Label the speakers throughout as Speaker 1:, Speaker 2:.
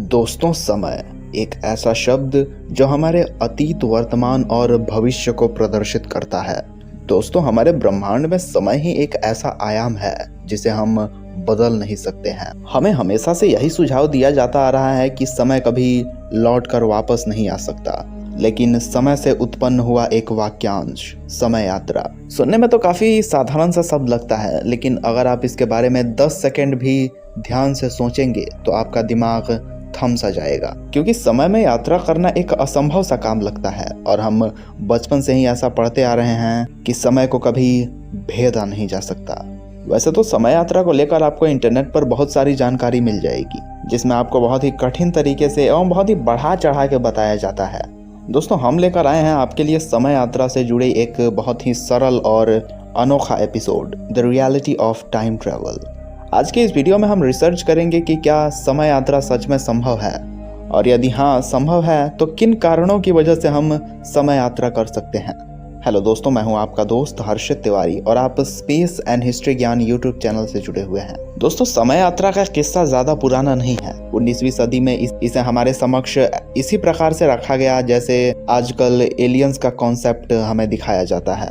Speaker 1: दोस्तों, समय एक ऐसा शब्द जो हमारे अतीत, वर्तमान और भविष्य को प्रदर्शित करता है। दोस्तों, हमारे ब्रह्मांड में समय ही एक ऐसा आयाम है जिसे हम बदल नहीं सकते हैं। हमें हमेशा से यही सुझाव दिया जाता आ रहा है कि समय कभी लौट कर वापस नहीं आ सकता, लेकिन समय से उत्पन्न हुआ एक वाक्यांश समय यात्रा सुनने में तो काफी साधारण सा शब्द लगता है, लेकिन अगर आप इसके बारे में 10 सेकंड भी ध्यान से सोचेंगे तो आपका दिमाग थम सा जाएगा, क्योंकि समय में यात्रा करना एक असंभव सा काम लगता है और हम बचपन से ही ऐसा पढ़ते आ रहे हैं कि समय को कभी भेदा नहीं जा सकता। वैसे तो समय यात्रा को लेकर आपको इंटरनेट पर बहुत सारी जानकारी मिल जाएगी, जिसमें आपको बहुत ही कठिन तरीके से एवं बहुत ही बढ़ा चढ़ा के बताया जाता है। दोस्तों, हम लेकर आए हैं आपके लिए समय यात्रा से जुड़े एक बहुत ही सरल और अनोखा episode, the reality of time travel. आज के इस वीडियो में हम रिसर्च करेंगे कि क्या समय यात्रा सच में संभव है, और यदि हाँ संभव है तो किन कारणों की वजह से हम समय यात्रा कर सकते हैं। हेलो दोस्तों, मैं हूं आपका दोस्त हर्षित तिवारी और आप स्पेस एंड हिस्ट्री ज्ञान यूट्यूब चैनल से जुड़े हुए हैं। दोस्तों, समय यात्रा का किस्सा ज्यादा पुराना नहीं है। 19वीं सदी में इसे हमारे समक्ष इसी प्रकार से रखा गया जैसे आजकल एलियंस का कॉन्सेप्ट हमें दिखाया जाता है।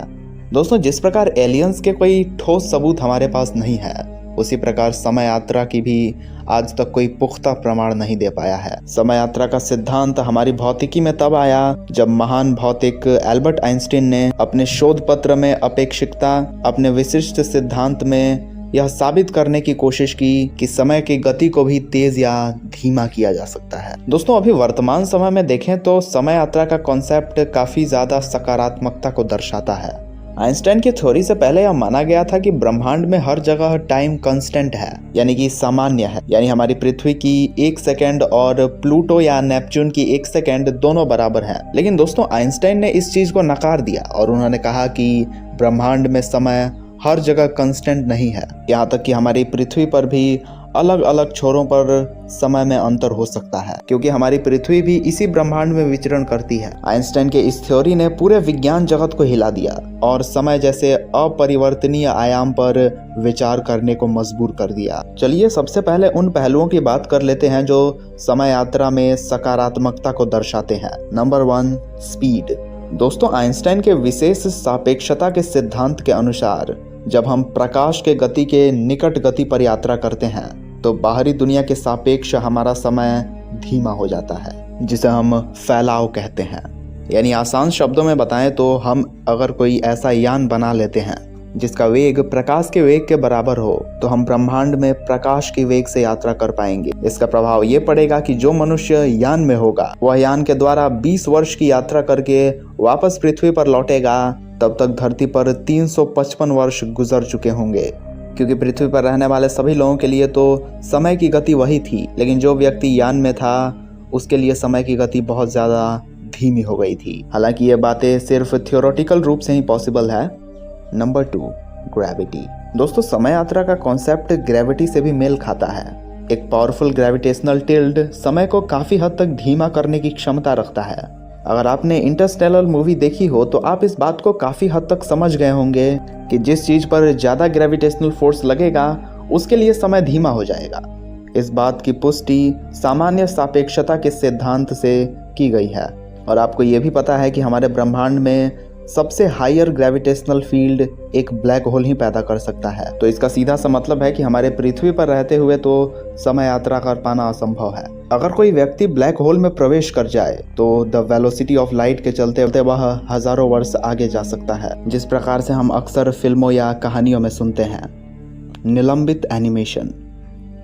Speaker 1: दोस्तों, जिस प्रकार एलियंस के कोई ठोस सबूत हमारे पास नहीं है, उसी प्रकार समय यात्रा की भी आज तक कोई पुख्ता प्रमाण नहीं दे पाया है। समय यात्रा का सिद्धांत हमारी भौतिकी में तब आया जब महान भौतिक एल्बर्ट आइंस्टीन ने अपने शोध पत्र में अपेक्षिकता, अपने विशिष्ट सिद्धांत में यह साबित करने की कोशिश की कि समय की गति को भी तेज या धीमा किया जा सकता है। दोस्तों, अभी वर्तमान समय में देखें तो समय यात्रा का कॉन्सेप्ट काफी ज्यादा सकारात्मकता को दर्शाता है। आइंस्टाइन की थ्योरी से पहले यह माना गया था कि ब्रह्मांड में हर जगह टाइम कांस्टेंट है, यानी कि सामान्य है, यानी हमारी पृथ्वी की 1 सेकंड और प्लूटो या नेपच्यून की 1 सेकंड दोनों बराबर हैं। लेकिन दोस्तों, आइंस्टाइन ने इस चीज को नकार दिया और उन्होंने कहा कि ब्रह्मांड में समय हर जगह कांस्टेंट नहीं है। यहाँ तक कि हमारी पृथ्वी पर भी अलग अलग छोरों पर समय में अंतर हो सकता है, क्योंकि हमारी पृथ्वी भी इसी ब्रह्मांड में विचरण करती है। आइंस्टाइन के इस थ्योरी ने पूरे विज्ञान जगत को हिला दिया और समय जैसे अपरिवर्तनीय आयाम पर विचार करने को मजबूर कर दिया। चलिए सबसे पहले उन पहलुओं की बात कर लेते हैं जो समय यात्रा में सकारात्मकता को दर्शाते हैं। Number 1, speed. दोस्तों, आइंस्टाइन के विशेष सापेक्षता के सिद्धांत के अनुसार जब हम प्रकाश के गति के निकट गति पर यात्रा करते हैं तो बाहरी दुनिया के सापेक्ष हमारा समय धीमा हो जाता है, जिसे हम फैलाव कहते हैं। यानी आसान शब्दों में बताएं तो हम अगर कोई ऐसा यान बना लेते हैं जिसका वेग प्रकाश के वेग के बराबर हो, तो हम ब्रह्मांड में प्रकाश के वेग से यात्रा कर पाएंगे। इसका प्रभाव ये पड़ेगा कि जो मनुष्य यान में होगा वह यान के द्वारा 20 वर्ष की यात्रा करके वापस पृथ्वी पर लौटेगा, तब तक धरती पर 355 वर्ष गुजर चुके होंगे, क्योंकि पृथ्वी पर रहने वाले सभी लोगों के लिए तो समय की गति वही थी, लेकिन जो व्यक्ति यान में था उसके लिए समय की गति बहुत ज्यादा धीमी हो गई थी। हालांकि ये बातें सिर्फ थियोरेटिकल रूप से ही पॉसिबल है। Number 2, gravity. दोस्तों, समय यात्रा का कॉन्सेप्ट ग्रेविटी से भी मेल खाता है। एक पावरफुल ग्रेविटेशनल टिल्ड समय को काफी हद तक धीमा करने की क्षमता रखता है। अगर आपने इंटरस्टेलर मूवी देखी हो तो आप इस बात को काफी हद तक समझ गए होंगे कि जिस चीज पर ज्यादा ग्रेविटेशनल फोर्स लगेगा उसके लिए समय धीमा हो जाएगा। इस बात की पुष्टि सामान्य सापेक्षता के सिद्धांत से की गई है, और आपको ये भी पता है कि हमारे ब्रह्मांड में सबसे हायर ग्रेविटेशनल फील्ड एक ब्लैक होल ही पैदा कर सकता है। तो इसका सीधा सा मतलब है कि हमारे पृथ्वी पर रहते हुए तो समय यात्रा कर पाना असंभव है। अगर कोई व्यक्ति ब्लैक होल में प्रवेश कर जाए तो द वेलोसिटी ऑफ लाइट के चलते वह हजारों वर्ष आगे जा सकता है, जिस प्रकार से हम अक्सर फिल्मों या कहानियों में सुनते हैं। निलंबित एनिमेशन।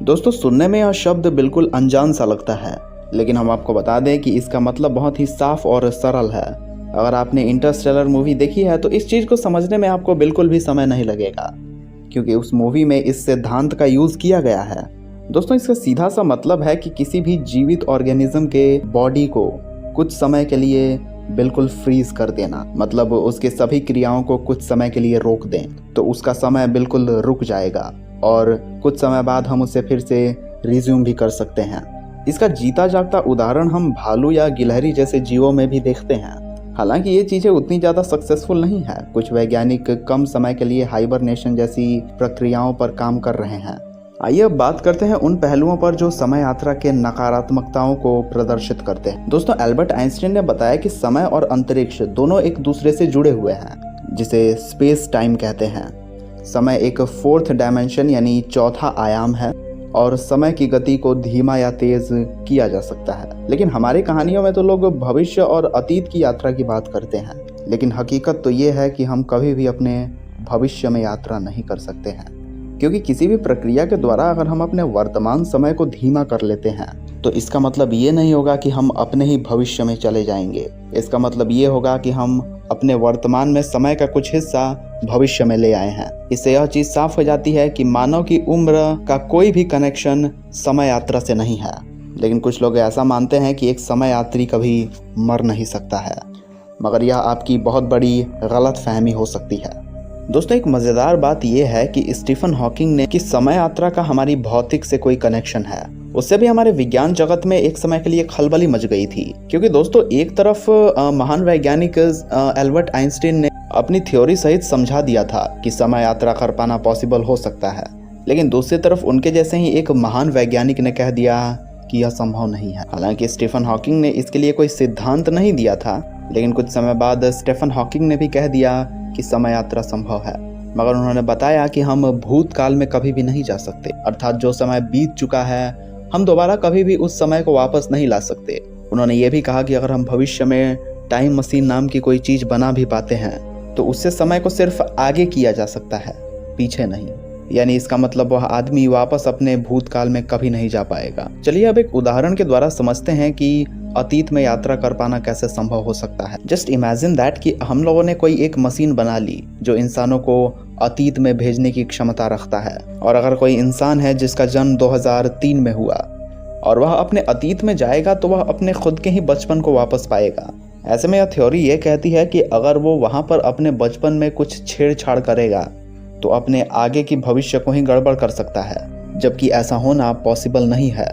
Speaker 1: दोस्तों, सुनने में यह शब्द बिल्कुल अनजान सा लगता है, लेकिन हम आपको बता दें कि इसका मतलब बहुत ही साफ और सरल है। अगर आपने इंटरस्टेलर मूवी देखी है तो इस चीज को समझने में आपको बिल्कुल भी समय नहीं लगेगा, क्योंकि उस मूवी में इस सिद्धांत का यूज किया गया है। दोस्तों, इसका सीधा सा मतलब है कि किसी भी जीवित ऑर्गेनिज्म के बॉडी को कुछ समय के लिए बिल्कुल फ्रीज कर देना, मतलब उसके सभी क्रियाओं को कुछ समय के लिए रोक दें, तो उसका समय बिल्कुल रुक जाएगा और कुछ समय बाद हम उसे फिर से रिज्यूम भी कर सकते हैं। इसका जीता जागता उदाहरण हम भालू या गिलहरी जैसे जीवों में भी देखते हैं। हालांकि ये चीजें उतनी ज्यादा सक्सेसफुल नहीं है। कुछ वैज्ञानिक कम समय के लिए हाइबरनेशन जैसी प्रक्रियाओं पर काम कर रहे हैं, आइए अब बात करते हैं उन पहलुओं पर जो समय यात्रा के नकारात्मकताओं को प्रदर्शित करते हैं। दोस्तों, एल्बर्ट आइंस्टीन ने बताया कि समय और अंतरिक्ष दोनों एक दूसरे से जुड़े हुए हैं, जिसे स्पेस टाइम कहते हैं। समय एक फोर्थ डायमेंशन यानी चौथा आयाम है और समय की गति को धीमा या तेज किया जा सकता है। लेकिन हमारी कहानियों में तो लोग भविष्य और अतीत की यात्रा की बात करते हैं, लेकिन हकीकत तो ये है कि हम कभी भी अपने भविष्य में यात्रा नहीं कर सकते हैं, क्योंकि किसी भी प्रक्रिया के द्वारा अगर हम अपने वर्तमान समय को धीमा कर लेते हैं तो इसका मतलब ये नहीं होगा कि हम अपने ही भविष्य में चले जाएंगे। इसका मतलब ये होगा कि हम अपने वर्तमान में समय का कुछ हिस्सा भविष्य में ले आए हैं। इससे यह चीज साफ हो जाती है कि मानव की उम्र का कोई भी कनेक्शन समय यात्रा से नहीं है। लेकिन कुछ लोग ऐसा मानते हैं कि एक समय यात्री कभी मर नहीं सकता है, मगर यह आपकी बहुत बड़ी गलत फहमी हो सकती है। दोस्तों, एक मज़ेदार बात यह है कि स्टीफन हॉकिंग ने कि समय यात्रा का हमारी भौतिक से कोई कनेक्शन है, उससे भी हमारे विज्ञान जगत में एक समय के लिए खलबली मच गई थी। क्योंकि दोस्तों, एक तरफ महान वैज्ञानिक एल्बर्ट आइंस्टीन ने अपनी थ्योरी सहित समझा दिया था कि समय यात्रा कर पाना पॉसिबल हो सकता है, लेकिन दूसरी तरफ उनके जैसे ही एक महान वैज्ञानिक ने कह दिया कि यह संभव नहीं है। हालांकि स्टीफन हॉकिंग ने इसके लिए कोई सिद्धांत नहीं दिया था, लेकिन कुछ समय बाद स्टीफन हॉकिंग ने भी कह दिया कि समय यात्रा संभव है, मगर उन्होंने बताया कि हम भूतकाल में कभी भी नहीं जा सकते, अर्थात जो समय बीत चुका है हम दोबारा कभी भी उस समय को वापस नहीं ला सकते। उन्होंने ये भी कहा कि अगर हम भविष्य में टाइम मशीन नाम की कोई चीज बना भी पाते हैं तो उससे समय को सिर्फ आगे किया जा सकता है, पीछे नहीं। यानी इसका मतलब वह आदमी वापस अपने भूतकाल में कभी नहीं जा पाएगा। चलिए अब एक उदाहरण के द्वारा समझते हैं कि अतीत में यात्रा कर पाना कैसे संभव हो सकता है। जस्ट इमेजिन दैट कि हम लोगों ने कोई एक मशीन बना ली जो इंसानों को अतीत में भेजने की क्षमता रखता है। और अगर कोई इंसान है जिसका जन्म 2003 में हुआ और वह अपने अतीत में जाएगा तो वह अपने खुद के ही बचपन को वापस पाएगा। ऐसे में यह थ्योरी ये कहती है कि अगर वो वहां पर अपने बचपन में कुछ छेड़छाड़ करेगा तो अपने आगे की भविष्य को ही गड़बड़ कर सकता है, जबकि ऐसा होना पॉसिबल नहीं है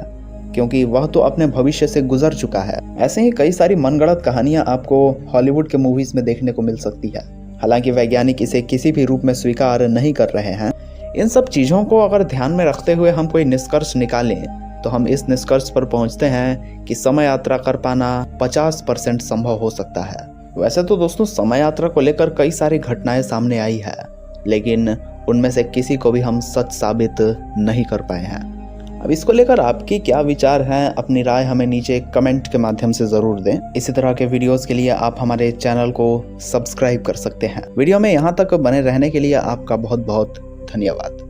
Speaker 1: क्योंकि वह तो अपने भविष्य से गुजर चुका है। ऐसे ही कई सारी मनगढ़ंत कहानियां आपको हॉलीवुड के मूवीज में देखने को मिल सकती है। हालांकि वैज्ञानिक इसे किसी भी रूप में स्वीकार नहीं कर रहे हैं। इन सब चीज़ों को अगर ध्यान में रखते हुए हम कोई निष्कर्ष निकालें तो हम इस निष्कर्ष पर पहुंचते हैं कि समय यात्रा कर पाना 50% संभव हो सकता है। वैसे तो दोस्तों, समय यात्रा को लेकर कई सारी घटनाएं सामने आई है, लेकिन उनमें से किसी को भी हम सच साबित नहीं कर पाए हैं। अब इसको लेकर आपकी क्या विचार हैं? अपनी राय हमें नीचे कमेंट के माध्यम से ज़रूर दें। इसी तरह के वीडियोस के लिए आप हमारे चैनल को सब्सक्राइब कर सकते हैं। वीडियो में यहाँ तक बने रहने के लिए आपका बहुत बहुत धन्यवाद।